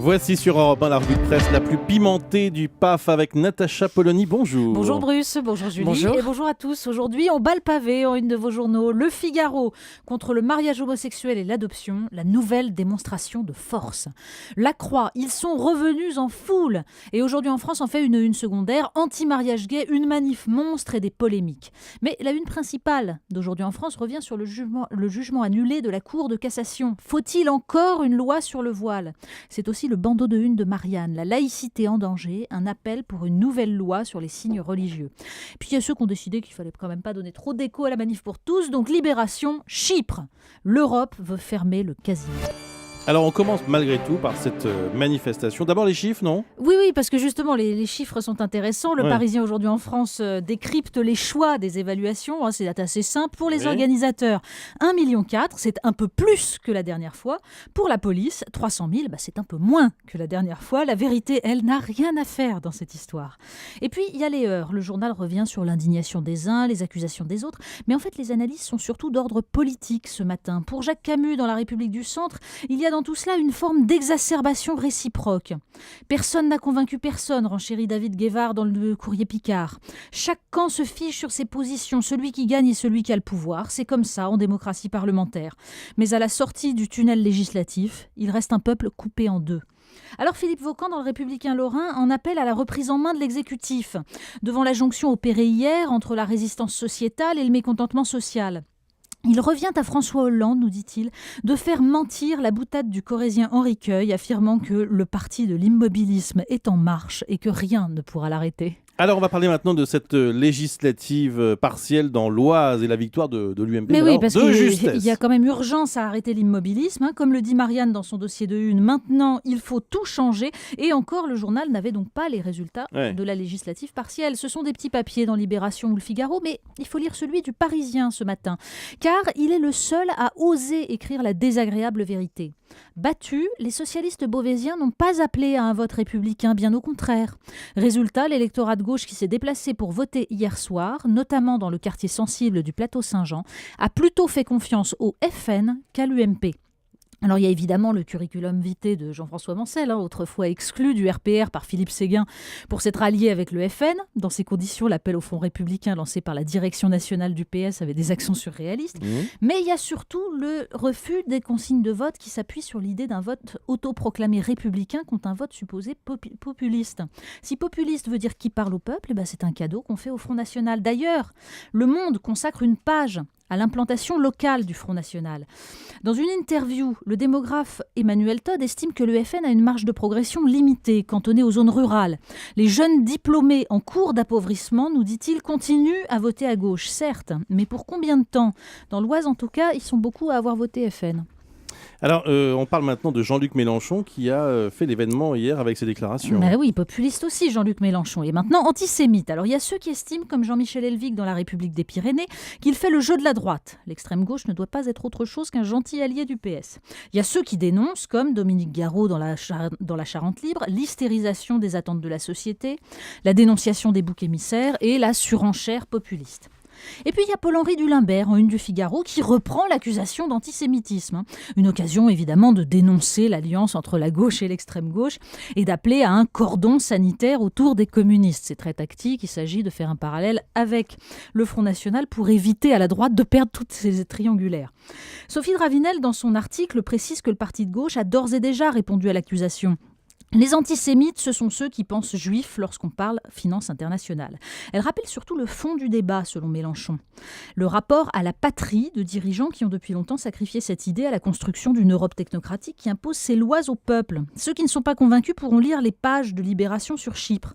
Voici sur Europe 1 la revue de presse la plus pimentée du PAF avec Natacha Polony. Bonjour. Bonjour Bruce, bonjour Julie Bonjour. et bonjour à tous. Aujourd'hui, on bat le pavé en une de vos journaux. Le Figaro contre le mariage homosexuel et l'adoption, la nouvelle démonstration de force. La Croix, ils sont revenus en foule. Et aujourd'hui en France, on fait une secondaire, anti-mariage gay, une manif monstre et des polémiques. Mais la une principale d'aujourd'hui en France revient sur le jugement annulé de la Cour de cassation. Faut-il encore une loi sur le voile ? C'est aussi le bandeau de une de Marianne, la laïcité en danger, un appel pour une nouvelle loi sur les signes religieux. Puis il y a ceux qui ont décidé qu'il fallait quand même pas donner trop d'écho à la manif pour tous, donc Libération, Chypre. L'Europe veut fermer le casino. Alors on commence malgré tout par cette manifestation. D'abord les chiffres, non ? Oui, parce que justement, les chiffres sont intéressants. Le Parisien aujourd'hui en France décrypte les choix des évaluations. C'est assez simple. Pour les organisateurs, 1,4 million, c'est un peu plus que la dernière fois. Pour la police, 300 000, c'est un peu moins que la dernière fois. La vérité, elle, n'a rien à faire dans cette histoire. Et puis, il y a les heurts. Le journal revient sur l'indignation des uns, les accusations des autres. Mais en fait, les analyses sont surtout d'ordre politique ce matin. Pour Jacques Camus, dans La République du Centre, il y a dans tout cela une forme d'exacerbation réciproque. Personne n'a convaincu personne, renchérit David Guévard dans le Courrier Picard. Chaque camp se fiche sur ses positions, celui qui gagne est celui qui a le pouvoir. C'est comme ça en démocratie parlementaire. Mais à la sortie du tunnel législatif, il reste un peuple coupé en deux. Alors Philippe Vaucan, dans le Républicain Lorrain, en appelle à la reprise en main de l'exécutif, devant la jonction opérée hier entre la résistance sociétale et le mécontentement social. Il revient à François Hollande, nous dit-il, de faire mentir la boutade du Corrézien Henri Queuille, affirmant que le parti de l'immobilisme est en marche et que rien ne pourra l'arrêter. Alors on va parler maintenant de cette législative partielle dans l'Oise et la victoire de l'UMP. Mais oui, parce qu'il y a quand même urgence à arrêter l'immobilisme. Comme le dit Marianne dans son dossier de une, maintenant il faut tout changer. Et encore, le journal n'avait donc pas les résultats de la législative partielle. Ce sont des petits papiers dans Libération ou Le Figaro, mais il faut lire celui du Parisien ce matin. Car il est le seul à oser écrire la désagréable vérité. Battus, les socialistes beauvaisiens n'ont pas appelé à un vote républicain, bien au contraire. Résultat, l'électorat de gauche qui s'est déplacé pour voter hier soir, notamment dans le quartier sensible du Plateau Saint-Jean, a plutôt fait confiance au FN qu'à l'UMP. Alors il y a évidemment le curriculum vitae de Jean-François Mancel, autrefois exclu du RPR par Philippe Séguin pour s'être allié avec le FN. Dans ces conditions, l'appel au fonds républicain lancé par la direction nationale du PS avait des accents surréalistes. Mais il y a surtout le refus des consignes de vote qui s'appuient sur l'idée d'un vote autoproclamé républicain contre un vote supposé populiste. Si populiste veut dire qui parle au peuple, c'est un cadeau qu'on fait au Front National. D'ailleurs, Le Monde consacre une page à l'implantation locale du Front National. Dans une interview, le démographe Emmanuel Todd estime que le FN a une marge de progression limitée, cantonnée aux zones rurales. Les jeunes diplômés en cours d'appauvrissement, nous dit-il, continuent à voter à gauche, certes, mais pour combien de temps ? Dans l'Oise, en tout cas, ils sont beaucoup à avoir voté FN. Alors, on parle maintenant de Jean-Luc Mélenchon qui a fait l'événement hier avec ses déclarations. Oui, populiste aussi, Jean-Luc Mélenchon. Et maintenant, antisémite. Alors, il y a ceux qui estiment, comme Jean-Michel Helvig dans La République des Pyrénées, qu'il fait le jeu de la droite. L'extrême gauche ne doit pas être autre chose qu'un gentil allié du PS. Il y a ceux qui dénoncent, comme Dominique Garot dans la Charente libre, l'hystérisation des attentes de la société, la dénonciation des boucs émissaires et la surenchère populiste. Et puis il y a Paul-Henri Dulimbert en une du Figaro qui reprend l'accusation d'antisémitisme. Une occasion évidemment de dénoncer l'alliance entre la gauche et l'extrême gauche et d'appeler à un cordon sanitaire autour des communistes. C'est très tactique, il s'agit de faire un parallèle avec le Front National pour éviter à la droite de perdre toutes ces triangulaires. Sophie Dravinel dans son article précise que le parti de gauche a d'ores et déjà répondu à l'accusation. Les antisémites, ce sont ceux qui pensent juifs lorsqu'on parle finance internationale. Elle rappelle surtout le fond du débat, selon Mélenchon. Le rapport à la patrie de dirigeants qui ont depuis longtemps sacrifié cette idée à la construction d'une Europe technocratique qui impose ses lois au peuple. Ceux qui ne sont pas convaincus pourront lire les pages de Libération sur Chypre.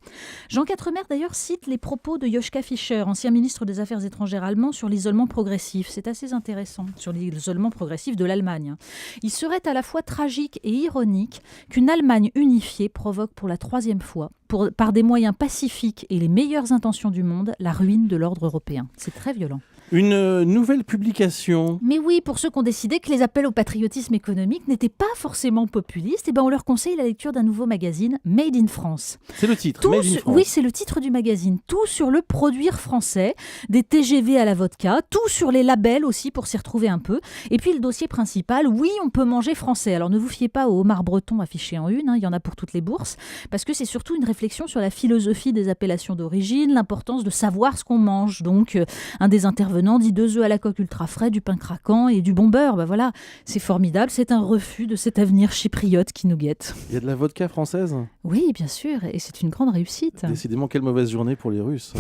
Jean Quatremer, d'ailleurs, cite les propos de Joschka Fischer, ancien ministre des Affaires étrangères allemand, sur l'isolement progressif. C'est assez intéressant, sur l'isolement progressif de l'Allemagne. Il serait à la fois tragique et ironique qu'une Allemagne unifiée provoque pour la 3e fois, par des moyens pacifiques et les meilleures intentions du monde, la ruine de l'ordre européen. C'est très violent. Une nouvelle publication. Mais oui, pour ceux qui ont décidé que les appels au patriotisme économique n'étaient pas forcément populistes, on leur conseille la lecture d'un nouveau magazine, Made in France. C'est le titre, Made in France. Oui, c'est le titre du magazine. Tout sur le produire français, des TGV à la vodka, tout sur les labels aussi pour s'y retrouver un peu. Et puis le dossier principal, oui, on peut manger français. Alors ne vous fiez pas au homard breton affiché en une, il y en a pour toutes les bourses, parce que c'est surtout une réflexion sur la philosophie des appellations d'origine, l'importance de savoir ce qu'on mange. Donc un des intervenants dit 2 œufs à la coque ultra frais, du pain craquant et du bon beurre. Voilà, c'est formidable, c'est un refus de cet avenir chypriote qui nous guette. Il y a de la vodka française ? Oui, bien sûr, et c'est une grande réussite. Décidément, quelle mauvaise journée pour les Russes.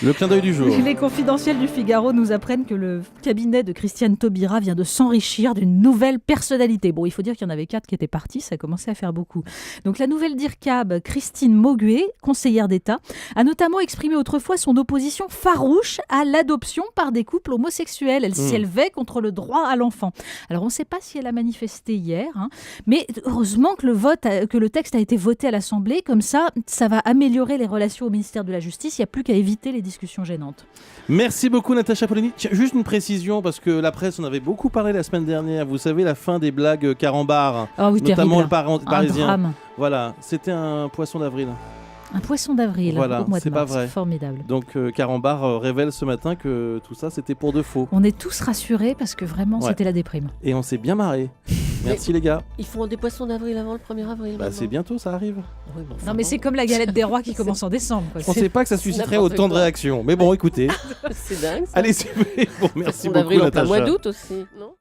Le clin d'œil du jour. Les confidentiels du Figaro nous apprennent que le cabinet de Christiane Taubira vient de s'enrichir d'une nouvelle personnalité. Bon, il faut dire qu'il y en avait 4 qui étaient partis, ça commençait à faire beaucoup. Donc la nouvelle DIRCAB, Christine Maugué, conseillère d'État, a notamment exprimé autrefois son opposition farouche à l'adoption par des couples homosexuels. Elle s'élevait contre le droit à l'enfant. Alors on ne sait pas si elle a manifesté hier, mais heureusement que le texte a été voté à l'Assemblée, comme ça va améliorer les relations au ministère de la Justice. Il n'y a plus qu'à éviter les discussions gênantes. Merci beaucoup Natacha Polony. Tiens, juste une précision, parce que la presse en avait beaucoup parlé la semaine dernière. Vous savez, la fin des blagues carambar, notamment le Parisien. Drame. Voilà, c'était un poisson d'avril. Un poisson d'avril, voilà, au mois c'est de mars. pas vrai. Formidable. Donc Carambar révèle ce matin que tout ça c'était pour de faux. On est tous rassurés parce que vraiment c'était la déprime. Et on s'est bien marré. Merci les gars. Ils font des poissons d'avril avant le 1er avril. C'est bientôt, ça arrive. Oui, non mais c'est comme la galette des rois qui commence en décembre. Je pensais pas que ça susciterait autant de réactions. Mais bon, écoutez. C'est dingue ça. Allez, bon, merci beaucoup d'avril Natacha. En mois d'août aussi, non ?